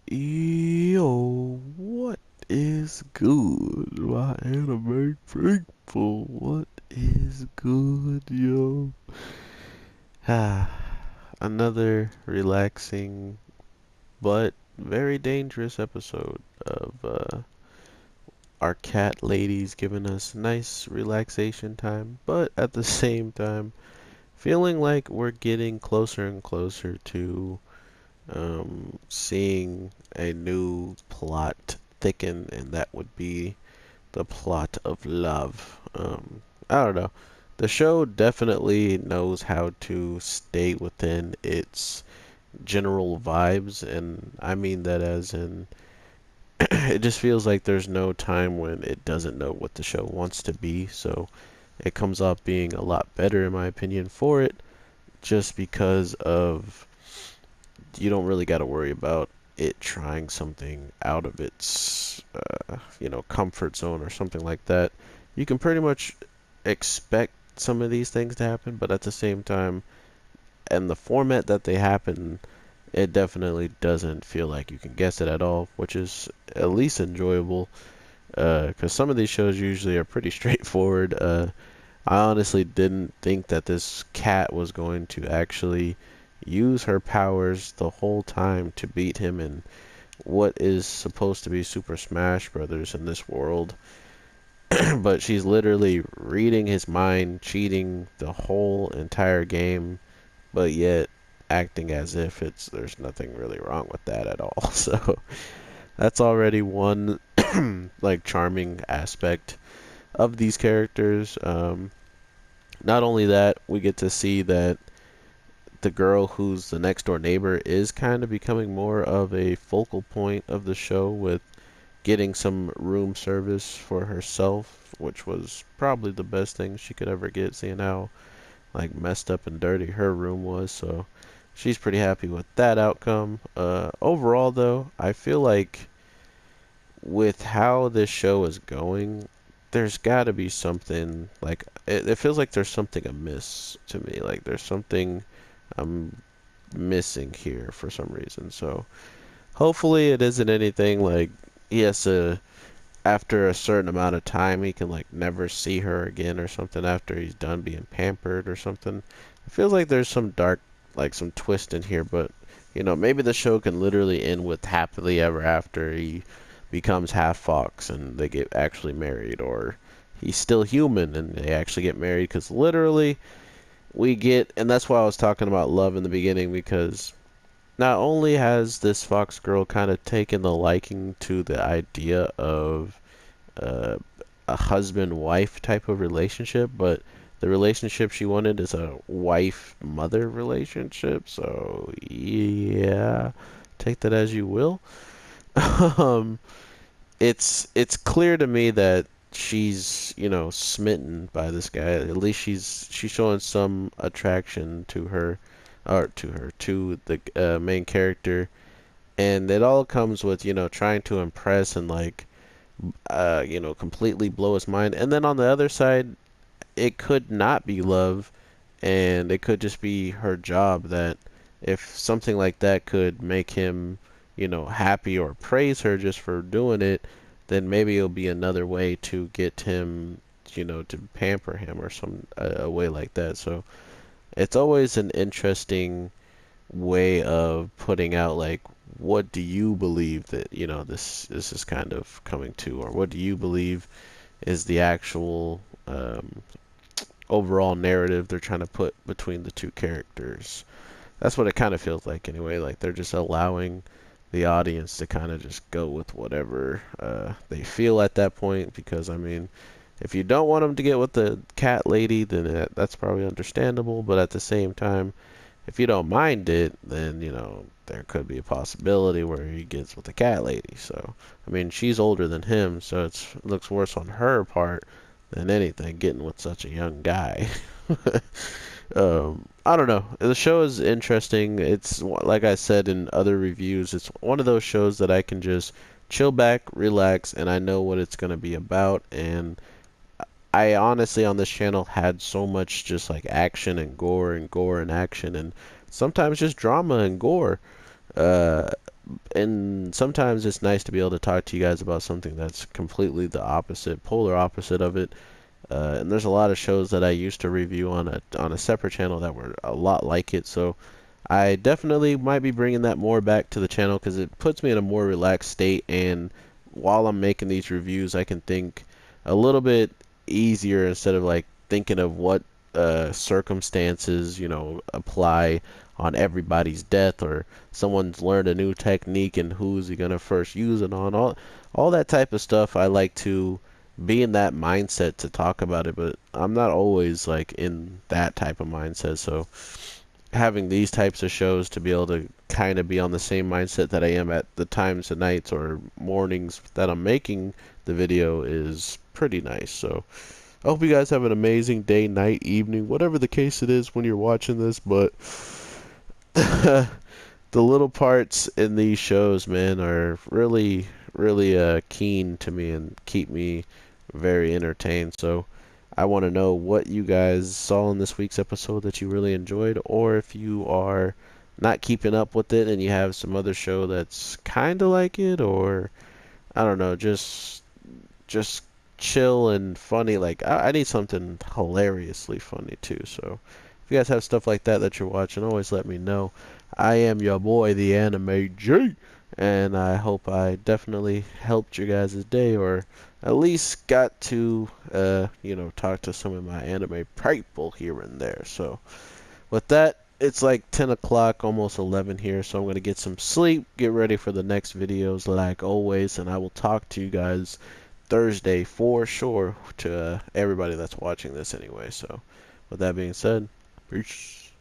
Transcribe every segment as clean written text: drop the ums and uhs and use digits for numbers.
Yo, what is good, my anime faithful? What is good, yo? Ah, another relaxing but very dangerous episode of our cat ladies giving us nice relaxation time, but at the same time, feeling like we're getting closer and closer to seeing a new plot thicken, and that would be the plot of love. I don't know. The show definitely knows how to stay within its general vibes, and I mean that as in it just feels like there's no time when it doesn't know what the show wants to be, so it comes off being a lot better, in my opinion, for it, just because of you don't really got to worry about it trying something out of its comfort zone or something like that. You can pretty much expect some of these things to happen, but at the same time, and the format that they happen, it definitely doesn't feel like you can guess it at all, which is at least enjoyable. Because some of these shows usually are pretty straightforward. I honestly didn't think that this cat was going to actually use her powers the whole time to beat him in what is supposed to be Super Smash Brothers in this world. But she's literally reading his mind, cheating the whole entire game, but yet acting as if it's there's nothing really wrong with that at all. So that's already one like charming aspect of these characters. Not only that, we get to see that the girl who's the next door neighbor is kind of becoming more of a focal point of the show with getting some room service for herself, which was probably the best thing she could ever get, seeing how like messed up and dirty her room was. So she's pretty happy with that outcome. Overall, though, I feel like with how this show is going, there's got to be something like it feels like there's something amiss to me. Like there's something I'm missing here for some reason. So hopefully it isn't anything like he has to after a certain amount of time he can like never see her again or something after he's done being pampered or something. It feels like there's some dark like some twist in here, but maybe the show can literally end with happily ever after he becomes half fox and they get actually married, or he's still human and they actually get married, because literally we get, and that's why I was talking about love in the beginning, because not only has this fox girl kind of taken the liking to the idea of uh, a husband-wife type of relationship, but the relationship she wanted is a wife-mother relationship. So yeah, take that as you will. um, it's clear to me that she's smitten by this guy. At least she's showing some attraction to her, or to the main character, and it all comes with trying to impress and like completely blow his mind. And then on the other side, it could not be love, and it could just be her job. That if something like that could make him, happy or praise her just for doing it, then maybe it'll be another way to get him, to pamper him or some a way like that. So it's always an interesting way of putting out like what do you believe that this is kind of coming to, or what do you believe is the actual overall narrative they're trying to put between the two characters. That's what it kind of feels like anyway. Like they're just allowing the audience to kind of just go with whatever they feel at that point. Because I mean, if you don't want them to get with the cat lady, then that's probably understandable. But at the same time, if you don't mind it, then there could be a possibility where he gets with the cat lady. So I mean, she's older than him, so it looks worse on her part than anything getting with such a young guy. I don't know. The show is interesting. It's like I said in other reviews, it's one of those shows that I can just chill back, relax, and I know what it's going to be about. And I honestly on this channel had so much just like action and gore and action and sometimes just drama and gore. Uh, and sometimes it's nice to be able to talk to you guys about something that's completely the opposite, polar opposite of it. And there's a lot of shows that I used to review on a separate channel that were a lot like it. So I definitely might be bringing that more back to the channel because it puts me in a more relaxed state. And while I'm making these reviews, I can think a little bit easier instead of like thinking of what circumstances, apply on everybody's death, or someone's learned a new technique and who's he gonna first use it on. All that type of stuff. I like to be in that mindset to talk about it, but I'm not always like in that type of mindset. So having these types of shows to be able to kind of be on the same mindset that I am at the times of nights or mornings that I'm making the video is pretty nice. So I hope you guys have an amazing day, night, evening, whatever the case it is when you're watching this. But the little parts in these shows, man, are really, really keen to me and keep me very entertained. So I want to know what you guys saw in this week's episode that you really enjoyed, or if you are not keeping up with it and you have some other show that's kind of like it, or I don't know, just chill and funny. Like I need something hilariously funny too. So if you guys have stuff like that that you're watching, always let me know. I am your boy, the Anime G, and I hope I definitely helped your guys' day, or at least got to, talk to some of my anime people here and there. So with that, it's like 10 o'clock, almost 11 here, so I'm going to get some sleep, get ready for the next videos like always, and I will talk to you guys Thursday for sure, to everybody that's watching this anyway. So with that being said, peace.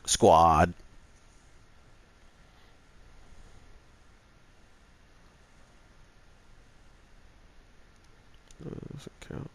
Squad. Doesn't count.